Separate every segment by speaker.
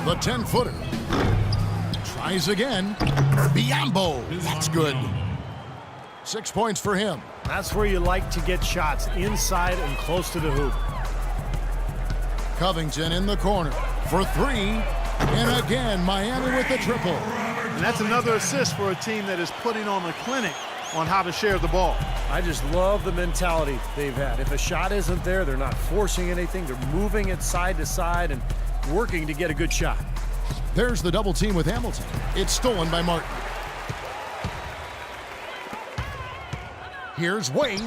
Speaker 1: The 10-footer. Tries again. Biyombo. That's good. 6 points for him.
Speaker 2: That's where you like to get shots, inside and close to the hoop.
Speaker 1: Covington in the corner for three. And again, Miami with the triple.
Speaker 3: And that's another assist for a team that is putting on a clinic on how to share the ball.
Speaker 2: I just love the mentality they've had. If a shot isn't there, they're not forcing anything. They're moving it side to side and working to get a good shot.
Speaker 1: There's the double team with Hamilton. It's stolen by Martin. Here's Wade.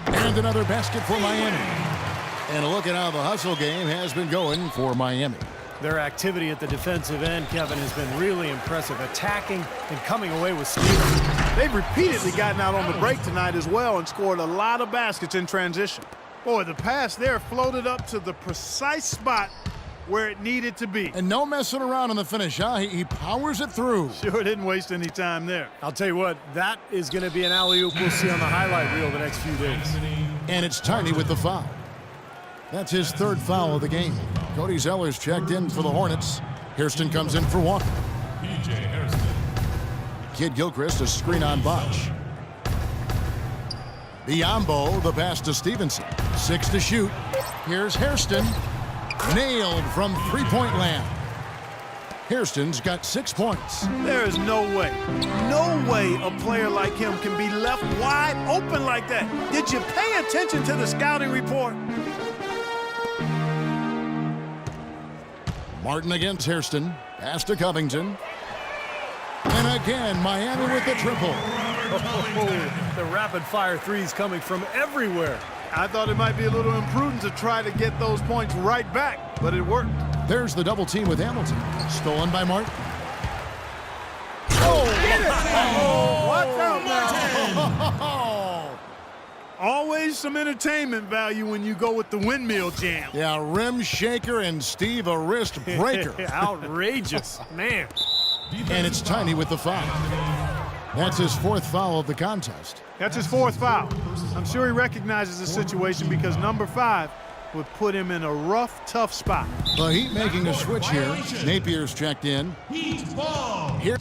Speaker 1: And another basket for Miami. And a look at how the hustle game has been going for Miami.
Speaker 2: Their activity at the defensive end, Kevin, has been really impressive. Attacking and coming away with steals.
Speaker 3: They've repeatedly gotten out on the break tonight as well and scored a lot of baskets in transition. Boy, the pass there floated up to the precise spot where it needed to be.
Speaker 1: And no messing around on the finish, huh? He powers it through.
Speaker 3: Sure didn't waste any time there.
Speaker 2: I'll tell you what, that is going to be an alley-oop we'll see on the highlight reel the next few days.
Speaker 1: And it's Tiny with the foul. That's his third foul of the game. Cody Zeller's checked in for the Hornets. Hairston comes in for Walker. Kid Gilchrist a screen on Bosch. Biyombo, the pass to Stevenson. 6 to shoot. Here's Hairston. Nailed from three-point land. Hairston's got 6 points.
Speaker 3: There is no way a player like him can be left wide open like that. Did you pay attention to the scouting report?
Speaker 1: Martin against Hairston. Pass to Covington. And again, Miami with the triple.
Speaker 2: Oh, the rapid-fire threes coming from everywhere.
Speaker 3: I thought it might be a little imprudent to try to get those points right back, but it worked.
Speaker 1: There's the double team with Hamilton. Stolen by Martin.
Speaker 3: Oh, watch out now. Always some entertainment value when you go with the windmill jam.
Speaker 1: Yeah, rim shaker and Steve a wrist breaker.
Speaker 2: Outrageous, man.
Speaker 1: And it's Tiny with the foul. That's his fourth foul of the contest.
Speaker 3: That's his fourth foul. I'm sure he recognizes the situation because number 5 would put him in a rough, tough spot.
Speaker 1: The Heat making a switch here. Napier's checked in. Here.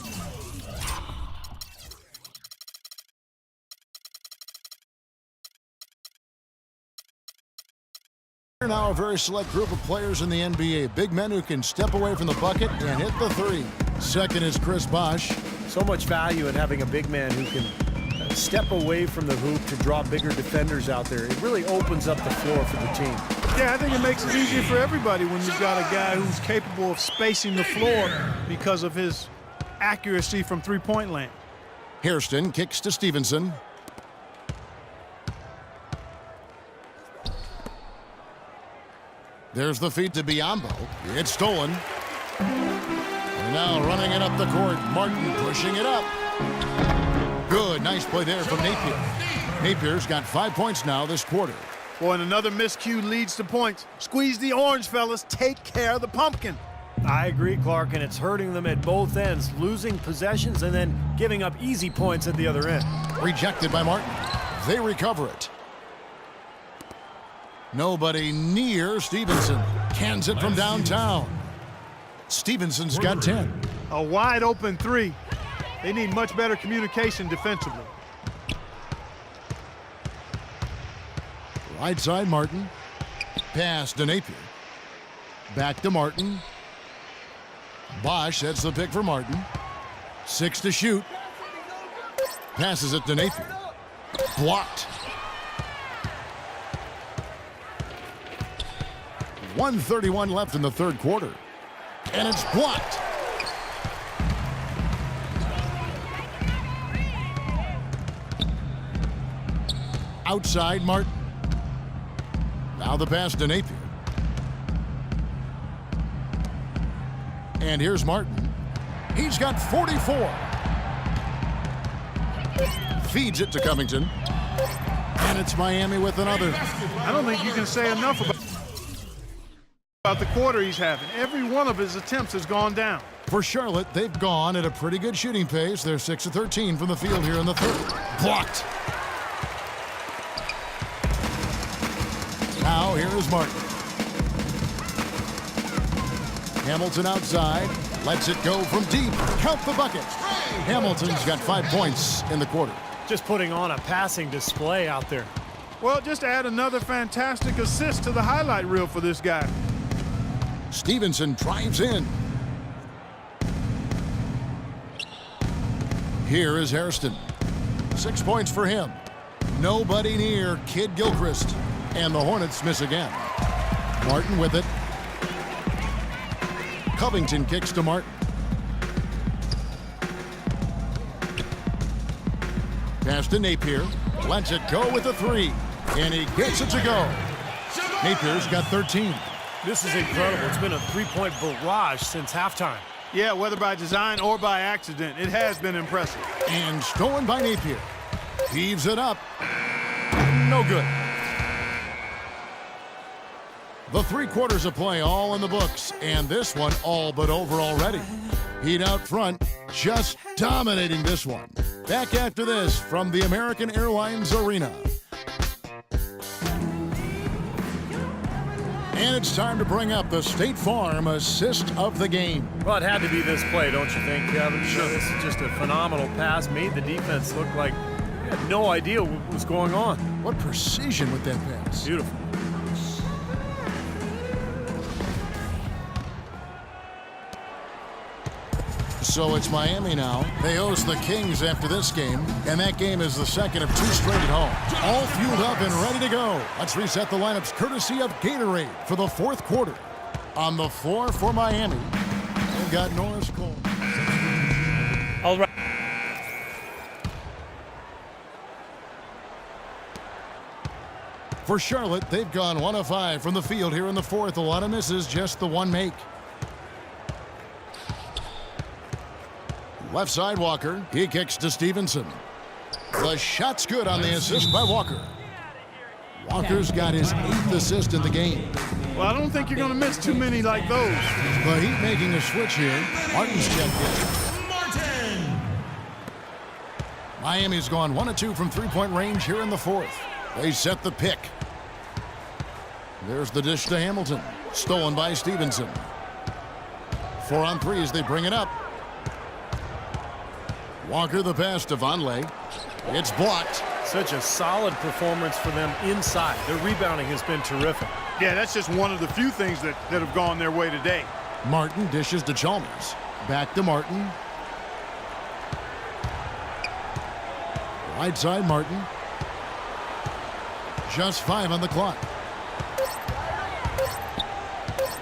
Speaker 1: Now a very select group of players in the NBA. Big men who can step away from the bucket and hit the three. Second is Chris Bosh.
Speaker 2: So much value in having a big man who can step away from the hoop to draw bigger defenders out there. It really opens up the floor for the team.
Speaker 3: Yeah, I think it makes it easier for everybody when you've got a guy who's capable of spacing the floor because of his accuracy from three-point land.
Speaker 1: Hairston kicks to Stevenson. There's the feed to Biyombo. It's stolen. And now running it up the court. Martin pushing it up. Good. Nice play there from Napier. Napier's got 5 points now this quarter.
Speaker 3: Boy, and another miscue leads to points. Squeeze the orange, fellas. Take care of the pumpkin.
Speaker 2: I agree, Clark, and it's hurting them at both ends. Losing possessions and then giving up easy points at the other end.
Speaker 1: Rejected by Martin. They recover it. Nobody near Stevenson. Cans it from downtown. Stevenson's got 10.
Speaker 3: A wide open three. They need much better communication defensively.
Speaker 1: Right side, Martin. Pass to Napier. Back to Martin. Bosch sets the pick for Martin. 6 to shoot. Passes it to Napier. Blocked. 1:31 left in the third quarter. And it's blocked. Outside, Martin. Now the pass to Napier. And here's Martin. He's got 44. Feeds it to Covington. And it's Miami with another.
Speaker 3: I don't think you can say enough about the quarter he's having. Every one of his attempts has gone down.
Speaker 1: For Charlotte, they've gone at a pretty good shooting pace. They're 6 of 13 from the field here in the third. Blocked. Now here is Martin. Hamilton outside. Lets it go from deep. Count the bucket. Hamilton's got 5 points in the quarter.
Speaker 2: Just putting on a passing display out there.
Speaker 3: Well, just add another fantastic assist to the highlight reel for this guy.
Speaker 1: Stevenson drives in. Here is Hairston. 6 points for him. Nobody near Kid Gilchrist. And the Hornets miss again. Martin with it. Covington kicks to Martin. Pass to Napier. Lets it go with a 3. And he gets it to go. Napier's got 13.
Speaker 2: This is incredible. It's been a three-point barrage since halftime.
Speaker 3: Yeah, whether by design or by accident, it has been impressive.
Speaker 1: And stolen by Napier. Heaves it up. No good. The 3 quarters of play all in the books, and this one all but over already. Heat out front, just dominating this one. Back after this from the American Airlines Arena. And it's time to bring up the State Farm assist of the game.
Speaker 2: Well, it had to be this play, don't you think, Kevin? Sure. This is just a phenomenal pass. Made the defense look like they had no idea what was going on.
Speaker 1: What precision with that pass.
Speaker 2: Beautiful.
Speaker 1: So it's Miami now. They host the Kings after this game, and that game is the second of 2 straight at home. All fueled up and ready to go. Let's reset the lineups courtesy of Gatorade for the 4th quarter. On the floor for Miami, they've got Norris Cole.
Speaker 2: All right.
Speaker 1: For Charlotte, they've gone 1 of 5 from the field here in the 4th. A lot of misses, just the 1 make. Left side Walker. He kicks to Stevenson. The shot's good on the assist by Walker. Walker's got his 8th assist in the game.
Speaker 3: Well, I don't think you're going to miss too many like those.
Speaker 1: The Heat making a switch here. Martin's checked in.
Speaker 4: Martin!
Speaker 1: Miami's gone 1 of 2 from 3-point range here in the 4th. They set the pick. There's the dish to Hamilton. Stolen by Stevenson. 4 on 3 as they bring it up. Walker the pass to Vonleh. It's blocked.
Speaker 2: Such a solid performance for them inside. Their rebounding has been terrific.
Speaker 3: Yeah, that's just one of the few things that have gone their way today.
Speaker 1: Martin dishes to Chalmers. Back to Martin. Right side Martin. Just 5 on the clock.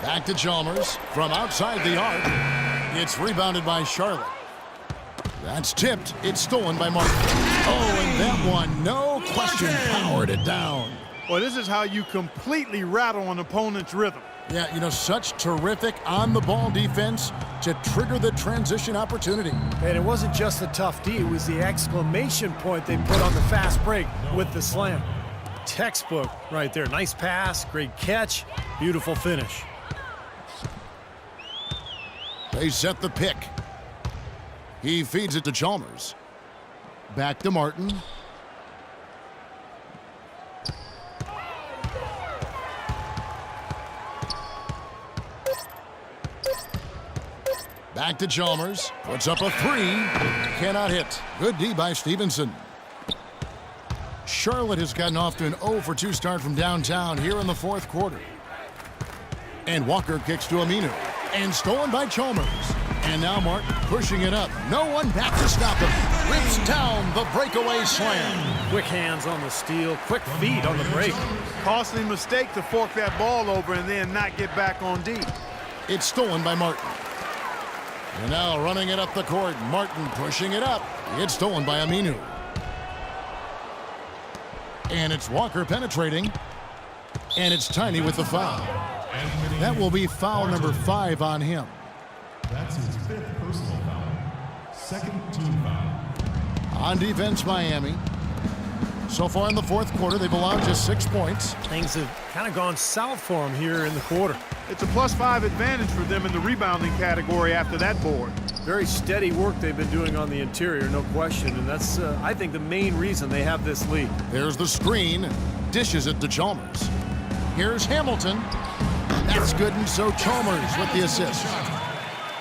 Speaker 1: Back to Chalmers. From outside the arc. It's rebounded by Charlotte. That's tipped. It's stolen by Martin. Oh, and that one, no question, powered it down.
Speaker 3: Well, this is how you completely rattle an opponent's rhythm.
Speaker 1: Yeah, you know, such terrific on-the-ball defense to trigger the transition opportunity.
Speaker 2: And it wasn't just the tough D. It was the exclamation point they put on the fast break with the slam. Textbook right there. Nice pass, great catch, beautiful finish.
Speaker 1: They set the pick. He feeds it to Chalmers. Back to Martin. Back to Chalmers. Puts up a 3. Cannot hit. Good D by Stevenson. Charlotte has gotten off to an 0 for 2 start from downtown here in the 4th quarter. And Walker kicks to Aminu. And stolen by Chalmers. And now Martin pushing it up. No one back to stop him. Rips down the breakaway slam.
Speaker 2: Quick hands on the steal, quick feet on the break.
Speaker 3: Costly mistake to fork that ball over and then not get back on D.
Speaker 1: It's stolen by Martin. And now running it up the court. Martin pushing it up. It's stolen by Aminu. And it's Walker penetrating. And it's Tiny with the foul. That will be foul number 5 on him.
Speaker 4: That's his 5th personal foul. 2nd team foul.
Speaker 1: On defense, Miami. So far in the 4th quarter, they've allowed just 6 points.
Speaker 2: Things have kind of gone south for them here in the quarter.
Speaker 3: It's a +5 advantage for them in the rebounding category after that board.
Speaker 2: Very steady work they've been doing on the interior, no question. And that's, I think, the main reason they have this lead.
Speaker 1: There's the screen. Dishes it to Chalmers. Here's Hamilton. That's good, and so Chalmers with the assist.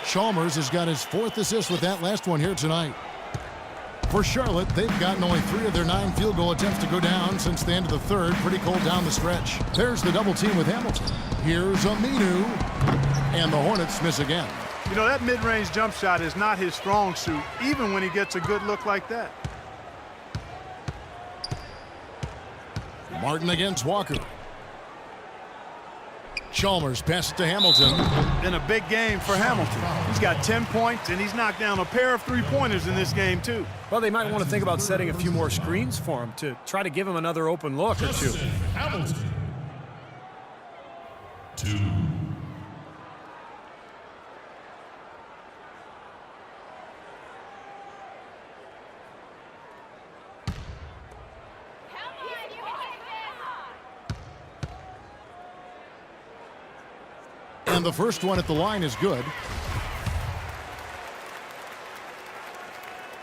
Speaker 1: Chalmers has got his 4th assist with that last one here tonight. For Charlotte, they've gotten only 3 of their 9 field goal attempts to go down since the end of the 3rd. Pretty cold down the stretch. There's the double team with Hamilton. Here's Aminu, and the Hornets miss again.
Speaker 3: You know, that mid-range jump shot is not his strong suit, even when he gets a good look like that.
Speaker 1: Martin against Walker. Chalmers passes to Hamilton.
Speaker 3: In a big game for Hamilton. He's got 10 points, and he's knocked down a pair of three-pointers in this game, too.
Speaker 2: Well, they might want to think about setting a few more screens for him to try to give him another open look or two.
Speaker 4: Justin Hamilton. 2.
Speaker 1: And the first one at the line is good.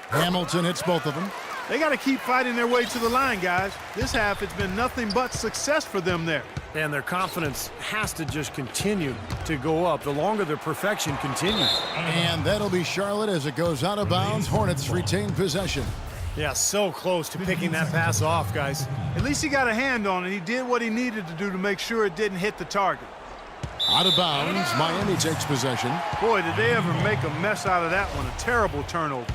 Speaker 1: Hamilton hits both of them.
Speaker 3: They got to keep fighting their way to the line, guys. This half, it's been nothing but success for them there.
Speaker 2: And their confidence has to just continue to go up the longer their perfection continues.
Speaker 1: And that'll be Charlotte as it goes out of bounds. Hornets retain possession.
Speaker 2: Yeah, so close to picking that pass off, guys.
Speaker 3: At least he got a hand on it. He did what he needed to do to make sure it didn't hit the target.
Speaker 1: Out of bounds, Miami takes possession.
Speaker 3: Boy, did they ever make a mess out of that one. A terrible turnover.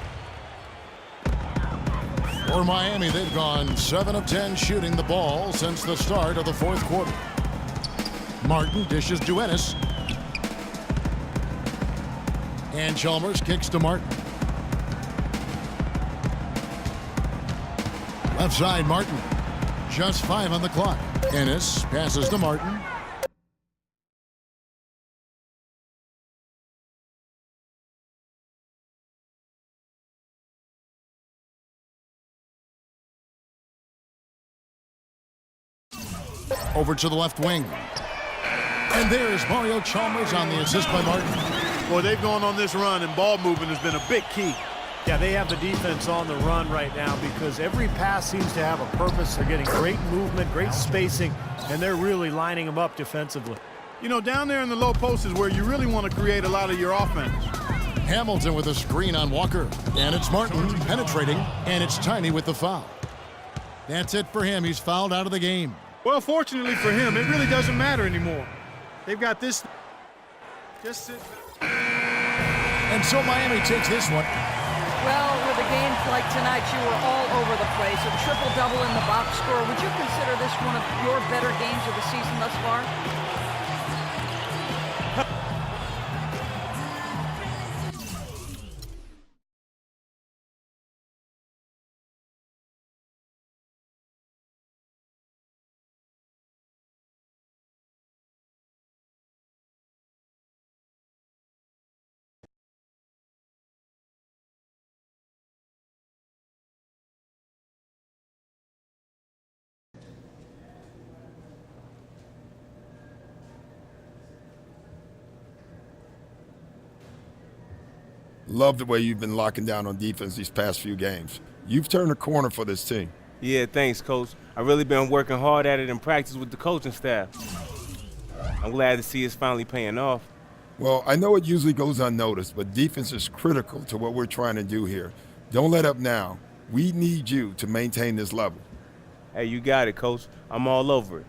Speaker 1: For Miami, they've gone 7 of 10 shooting the ball since the start of the 4th quarter. Martin dishes to Ennis. And Chalmers kicks to Martin. Left side, Martin. Just 5 on the clock. Ennis passes to Martin. Over to the left wing. And there's Mario Chalmers on the assist by Martin.
Speaker 3: Boy, they've gone on this run, and ball movement has been a big key.
Speaker 2: Yeah, they have the defense on the run right now because every pass seems to have a purpose. They're getting great movement, great spacing, and they're really lining them up defensively.
Speaker 3: You know, down there in the low post is where you really want to create a lot of your offense.
Speaker 1: Hamilton with a screen on Walker. And it's Martin penetrating, and it's Tiny with the foul. That's it for him. He's fouled out of the game.
Speaker 3: Well, fortunately for him, it really doesn't matter anymore. They've got this. Just sit back.
Speaker 1: And so Miami takes this one.
Speaker 5: Well, with a game like tonight, you were all over the place. A triple-double in the box score. Would you consider this one of your better games of the season thus far?
Speaker 6: Love the way you've been locking down on defense these past few games. You've turned a corner for this team.
Speaker 7: Yeah, thanks, Coach. I've really been working hard at it in practice with the coaching staff. I'm glad to see it's finally paying off.
Speaker 6: Well, I know it usually goes unnoticed, but defense is critical to what we're trying to do here. Don't let up now. We need you to maintain this level.
Speaker 7: Hey, you got it, Coach. I'm all over it.